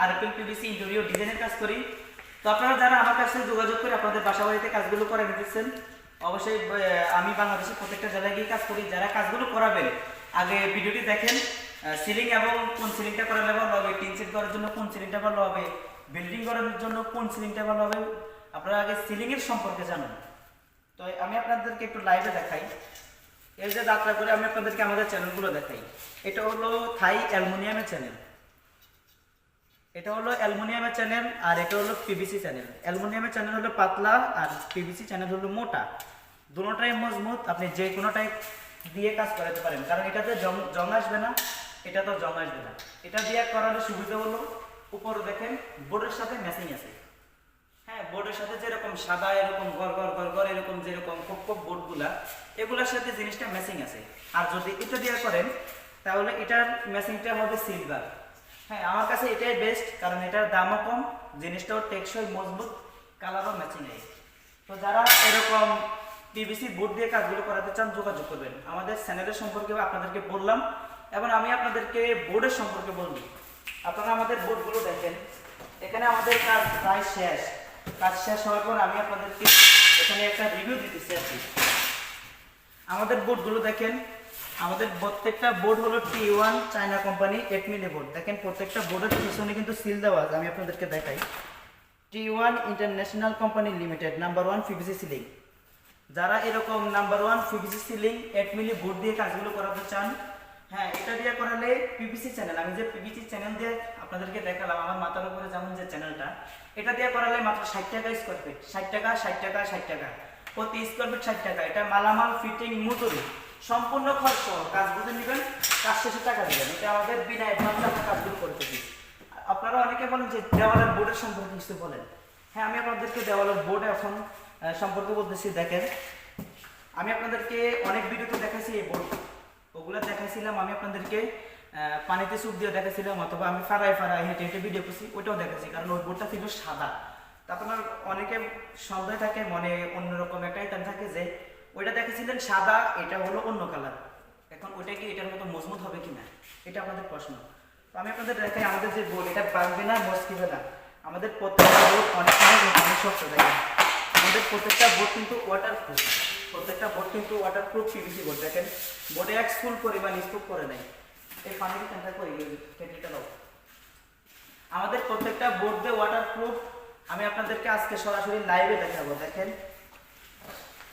RPL PVC interior ডিজাইনের কাজ করি। তো আপনারা যারা আমার কাছে যোগাযোগ করে আপনাদের বাসা বাড়িতে কাজগুলো করে নিতেছেন, অবশ্যই আমি বাংলাদেশের প্রত্যেকটা জেলায় গিয়ে কাজ করি। যারা কাজগুলো করাবেন আগে ভিডিওটি দেখেন, সিলিং এবং কোন সিলিংটা করালে ভালো হবে, টিন সেট করার জন্য কোন সিলিংটা ভালো হবে, বিল্ডিং করার জন্য কোন সিলিংটা ভালো হবে, আপনারা আগে সিলিং এর সম্পর্কে জানুন। তো আমি আপনাদেরকে একটু লাইভে দেখাই। এই যে যাত্রা করে আমি আপনাদেরকে আমাদের চ্যানেলগুলো দেখাই। এটা হলো থাই অ্যালুমিনিয়ামের চ্যানেল, এটা হলো অ্যালুমিনিয়ামের চ্যানেল, আর এটা হলো পিভিসি চ্যানেল। অ্যালুমিনিয়ামের চ্যানেল হলো পাতলা আর পিভিসি চ্যানেল হলো মোটা। দুটোটাই মজবুত, আপনি যে কোনোটাই দিয়ে কাজ করাতে পারেন, কারণ এটাতে জং আসবে না, এটা তো জং আসবে না। এটা দিয়ে করার সুবিধা হলো উপরে দেখেন বোর্ডের সাথে ম্যাচিং আছে। হ্যাঁ, বোর্ডের সাথে যেরকম সাদা এরকম গড় গড় গড় গড় এরকম যেরকম কোপ কোপ বোর্ডগুলা, এগুলোর সাথে জিনিসটা ম্যাচিং আছে। আর যদি এটা দিয়ে করেন তাহলে এটার ম্যাচিংটা হবে সিলভার। হ্যাঁ, আমার কাছে এটাই বেস্ট, কারণ এটার দামও কম, জিনিসটাও টেকসই মজবুত, কালারও ম্যাচিং নেই। তো যারা এরকম পিভিসি বোর্ড দিয়ে কাজগুলো করাতে চান যোগাযোগ করবেন। আমাদের চ্যানেলের সম্পর্কে আপনাদেরকে বললাম, এবং আমি আপনাদেরকে বোর্ডের সম্পর্কে বলবো। আপনারা আমাদের বোর্ডগুলো দেখেন, এখানে আমাদের কাজ প্রায় শেষ। কাজ শেষ হওয়ার পর আমি আপনাদেরকে এখানে একটা রিভিউ দিতেছি আর কি। আমাদের বোর্ডগুলো দেখেন, আমাদের প্রত্যেকটা বোর্ড হলো T1 China company 8 milli board. দেখেন প্রত্যেকটা বোর্ডের পিছনে কিন্তু সিল দেওয়া আছে, আমি আপনাদেরকে দেখাই। T1 international company limited number 1 PVC ceiling. যারা এরকম number 1 PVC ceiling 8 milli board দিয়ে কাজগুলো করাতে চান, হ্যাঁ, এটা দিয়ে করালে পিভিসি চ্যানেল, আমি যে পিভিসি চ্যানেল দিয়ে আপনাদেরকে দেখালাম আমার মাথার উপরে যেমন যে চ্যানেলটা, এটা দিয়ে করালে মাত্র 60 টাকা স্কোয়ার ফিট, 60 টাকা 60 টাকা 60 টাকা প্রতি স্কোয়ার ফিট, 60 টাকা। এটা মালামাল ফিটিং মজুরি সম্পূর্ণ খরচ সহ কাজ বুঝে নেবেন, কাজ শেষে টাকা দেবেন। এটা আমাদের বিনা অ্যাডভান্সে আমরা কাজগুলো করতে দিই। আপনারা অনেকে বলেন যে দেওয়ালের বোর্ডের সম্পর্কে কিছু বলেন। হ্যাঁ, আমি আপনাদেরকে দেওয়ালের বোর্ড এখন সম্পর্কে বলতেছি। দেখেন, আমি আপনাদেরকে অনেক ভিডিওতে দেখাইছি এই বোর্ড, ওগুলো দেখাইছিলাম আমি আপনাদেরকে পানিতে চুপ দিয়ে দেখাইছিলাম, অথবা আমি ফাড়াই ফাড়াই হেঁটে হেঁটে ভিডিও করছি, ওইটাও দেখাচ্ছি, কারণ ওই বোর্ডটা ছিল সাদা। তা আপনার অনেকে সন্দেহ থাকে, মনে অন্যরকম একটা আইটেম থাকে যে ওইটা দেখেছিলেন সাদা, এটা হলো অন্য কালার, এখন ওইটা কি এটার মতো মজবুত হবে কিনা, এটা আপনাদের প্রশ্ন। তো আমি আপনাদের দেখাই আমাদের যে বোর্ড, এটা ভাঙবে না, মস্কিবে না। আমাদের প্রত্যেকটা বোর্ড অনেক শক্ত। দেখেন আমাদের প্রত্যেকটা বোর্ড কিন্তু ওয়াটারপ্রুফ, প্রত্যেকটা বোর্ড কিন্তু ওয়াটারপ্রুফ পিভিসি বোর্ড। দেখেন বোর্ডে এক ফুল পরিমাণ স্ট্রোক করে নাই, এই পানির ট্যাঙ্কটা করে কেটে দাও। আমাদের প্রত্যেকটা বোর্ড দিয়ে ওয়াটারপ্রুফ। আমি আপনাদেরকে আজকে সরাসরি লাইভে দেখাবো। দেখেন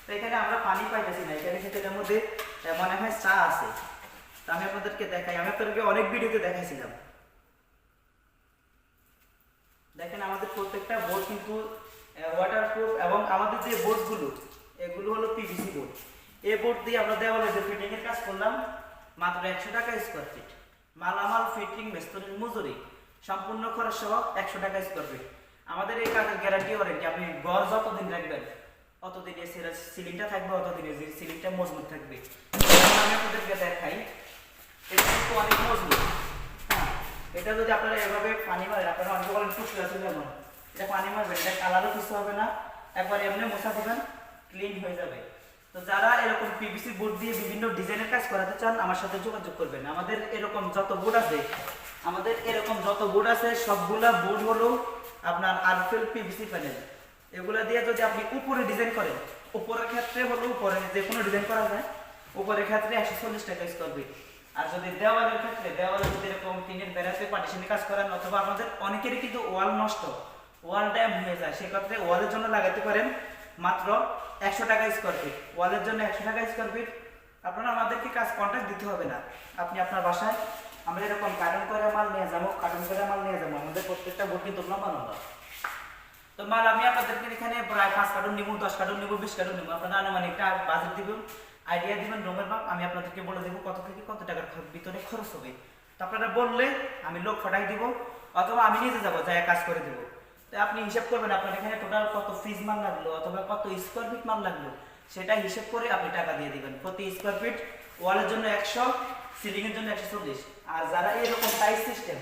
তো এখানে আমরা পানি পাইতেছি না, এখানে কিন্তু এর মধ্যে মনে হয় চা আছে। তো আমি আপনাদেরকে দেখাই, আমি আপনাদেরকে অনেক ভিডিওতে দেখাইছিলাম। দেখেন আমাদের প্রত্যেকটা বোর্ড কিন্তু ওয়াটারপ্রুফ, এবং আমাদের যে বোর্ডগুলো এগুলো হলো পিভিসি বোর্ড। এই বোর্ড দিয়ে আমরা দেওয়ালে যে ফিটিং এর কাজ করলাম মাত্র 100 টাকা স্কোয়ার ফিট, মালামাল ফিটিং মিস্ত্রির মজুরি সম্পূর্ণ খরচ সহ 100 টাকা স্কোয়ার ফিট। আমাদের এই কাজের গ্যারান্টি ওয়ারেন্টি, আপনি গড় যতদিন রাখবেন অতদিন এই সিলিংটা থাকবে, অতদিন এই সিলিংটা মজবুত থাকবে। আমি আপনাদেরকে দেখাই, এটা কিন্তু অনেক মজবুত। হ্যাঁ, এটা যদি আপনারা এভাবে পানি মারেন, আপনারা অনেকে বলেন টুকরা আছে যেমন, এটা পানি মারবেন, এটা কালারও কিছু হবে না, একবার এমনি মোছা দিবেন, ক্লিন হয়ে যাবে। তো যারা এরকম পিভিসি বোর্ড দিয়ে বিভিন্ন ডিজাইনের কাজ করাতে চান আমার সাথে যোগাযোগ করবেন। আমাদের এরকম যত বোর্ড আছে, সবগুলা বোর্ড হলো আপনার আরপিএল পিভিসি প্যানেল। এগুলা দিয়ে যদি আপনি উপরে ডিজাইন করেন, উপরের ক্ষেত্রে হলো উপরে যে কোনো ডিজাইন করা যায়, উপরের ক্ষেত্রে 140 টাকা স্কোয়ার ফিট। আর যদি দেওয়ালের ক্ষেত্রে, দেওয়ালে যদি এরকম টিনের বেড়াতে পার্টিশনে কাজ করেন, অথবা আমাদের অনেকেরই কিন্তু ওয়াল নষ্ট, ওয়াল ড্যাম হয়ে যায়, সেক্ষেত্রে ওয়ালের জন্য লাগাতে পারেন মাত্র 100 টাকা স্কোয়ার ফিট। ওয়ালের জন্য 100 টাকা স্কোয়ার ফিট। আপনারা আমাদেরকে কাজ কন্ট্রাক্ট দিতে হবে না, আপনি আপনার বাসায় আমরা এরকম কার্টন করে মাল নিয়ে যাবো, আমাদের প্রত্যেকটা বোর্ড কিন্তু লম্বা লম্বা। তো মাল আমি আপনাদেরকে এখানে প্রায় 5 কার্টন নিব, 10 কার্টন নিব, 20 কার্টন নিব। আপনারা আনুমানিক একটা বাজেট দিবেন, আইডিয়া দিবেন, রুমের মাপ আমি আপনাদেরকে বলে দেবো কত থেকে কত টাকার ভিতরে খরচ হবে। তো আপনারা বললে আমি লোক ফাটাই দিব, অথবা আমি নিজে যাবো, যাই কাজ করে দেবো। তো আপনি হিসাব করবেন আপনার এখানে টোটাল কত ফ্রিজ মাল লাগলো, অথবা কত স্কোয়ার ফিট মাল লাগলো, সেটা হিসাব করে আপনি টাকা দিয়ে দিবেন। প্রতি স্কোয়ার ফিট ওয়ালের জন্য 100, সিলিং এর জন্য 140। আর যারা এরকম টাইস সিস্টেম,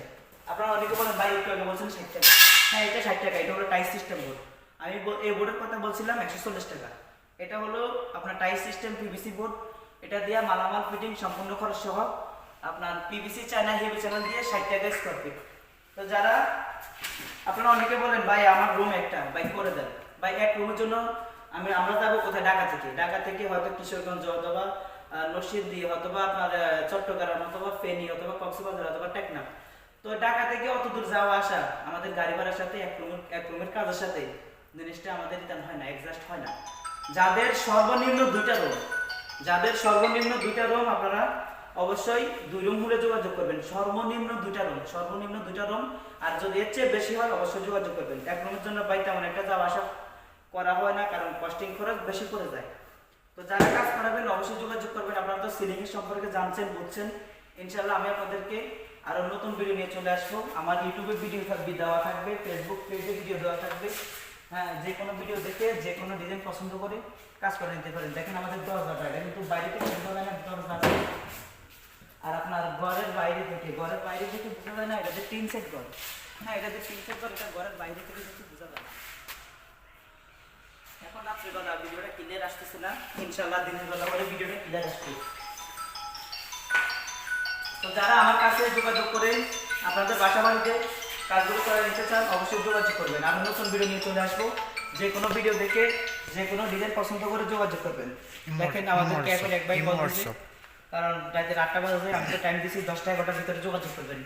আপনারা অনেকে বলেন ভাই একটু আগে বলছেন 60 টাকা, হ্যাঁ এটা 60 টাকা, এটা হলো টাইস সিস্টেম বোর্ড। আমি এই বোর্ডের কথা বলছিলাম 140 টাকা। এটা হলো আপনার টাইস সিস্টেম পিভিসি বোর্ড, এটা দিয়ে মালামাল ফিটিং সম্পূর্ণ খরচ সহ আপনার পিভিসি চায়না হেভি চ্যানেল দিয়ে 60 টাকা স্কোয়ার ফিট। তো যারা আপনারা অনেকে বলেন ভাই আমার রুম একটা, ভাই করে দেন। ভাই এক রুমের জন্য আমরা যাবো কোথায়? ঢাকা থেকে হয়তো কিশোরগঞ্জ অথবা নরসিংদী অথবা আপনার চট্টগ্রাম অথবা ফেনী অথবা কক্সবাজার অথবা টেকনাফ। তো ঢাকা থেকে অত দূর যাওয়া আসা আমাদের গাড়ি ভাড়ার সাথে এক রুমের কাজের সাথে জিনিসটা আমাদের রিটার্ন হয় না, অ্যাডজাস্ট হয় না। যাদের সর্বনিম্ন দুইটা রুম আপনারা অবশ্যই 2 রুম হলে যোগাযোগ করবেন। সর্বনিম্ন দুইটা রুম। আর যদি এর চেয়ে বেশি হয় অবশ্যই যোগাযোগ করবেন। এক রুমের জন্য ভাই তেমন একটা যাওয়া আসা করা হয় না, কারণ কস্টিং খরচ বেশি পড়ে যায়। তো যারা কাজ করাবেন অবশ্যই যোগাযোগ করবেন। আপনারা তো সিলিং এর সম্পর্কে জানছেন, বুঝছেন। ইনশাআল্লাহ আমি আপনাদেরকে আরো নতুন ভিডিও নিয়ে চলে আসবো। আমার ইউটিউবে ভিডিও দেওয়া থাকবে, ফেসবুক পেজে ভিডিও দেওয়া থাকবে। হ্যাঁ, যে কোনো ভিডিও দেখে যে কোনো ডিজাইন পছন্দ করে কাজ করে নিতে পারেন। দেখেন আমাদের দরজাটা, এটা কিন্তু বাইরে থেকে বোঝা যায় না দরজা। আর আপনার ঘরের বাইরে থেকে বোঝা যায় না, এটা যে 3 সেট ঘর। হ্যাঁ, এটা যে 3 সেট ঘর, এটা ঘরের বাইরে থেকে কিন্তু বোঝা যায় না। এখন রাত্রিবেলা ভিডিওটা ক্লিয়ার আসতেছে না, ইনশাআল্লাহ দিনের বেলা করে ভিডিওটা ক্লিয়ার আসবে। তো যারা আমার কাছে যোগাযোগ করে আপনাদের বাসা বাড়িতে কাজগুলো করে নিতে চান অবশ্যই যোগাযোগ করবেন। আমি নতুন ভিডিও নিয়ে চলে আসবো। যে কোনো ভিডিও দেখে যে কোনো ডিজাইন পছন্দ করে যোগাযোগ করবেন। দেখেন আমাদেরকে এখন এক ভাই বলতেছে, কারণ রাতে 8টা বাজে, আমি তো টাইম দিছি 10টা 11টার ভিতরে যোগাযোগ করবেন।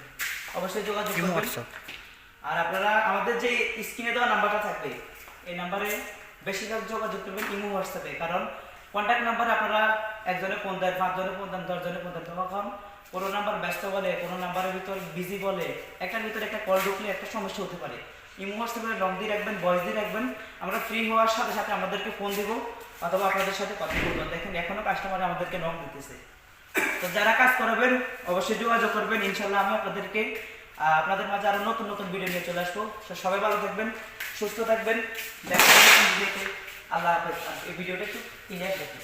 অবশ্যই যোগাযোগ করবেন। আর আপনারা আমাদের যে স্ক্রিনে দেওয়া নাম্বারটা থাকবে এই নাম্বারে বেশিরভাগ যোগাযোগ করবেন ইমো হোয়াটসঅ্যাপে, কারণ কন্ট্যাক্ট নাম্বারে আপনারা একজনে ফোন দেন, 5 জনে ফোন দেন, 10 জনে ফোন দেন, তখন কোনো নাম্বার ব্যস্ত বলে, কোনো নাম্বারের ভিতর বিজি বলে, একটার ভিতরে একটা কল ঢুকলে একটা সমস্যা হতে পারে। ইমো হোয়াটসঅ্যাপে লং দিয়ে রাখবেন, ভয়েস দিয়ে রাখবেন। আমরা ফ্রি হওয়ার সাথে সাথে আমাদেরকে ফোন দেবো অথবা আপনাদের সাথে কথা বলবো। দেখেন এখনো কাস্টমার আমাদেরকে নক দিতেছে। তো যারা কাজ করাবেন অবশ্যই যোগাযোগ করবেন। ইনশাআল্লাহ আমি আপনাদেরকে আপনাদের মাঝে আরো নতুন নতুন ভিডিও নিয়ে চলে আসবো। সবাই ভালো থাকবেন, সুস্থ থাকবেন। দেখা হবে নতুন ভিডিওতে। আল্লাহ হাফেজ। এই ভিডিওটা একটু ক্লিয়ার দেখুন।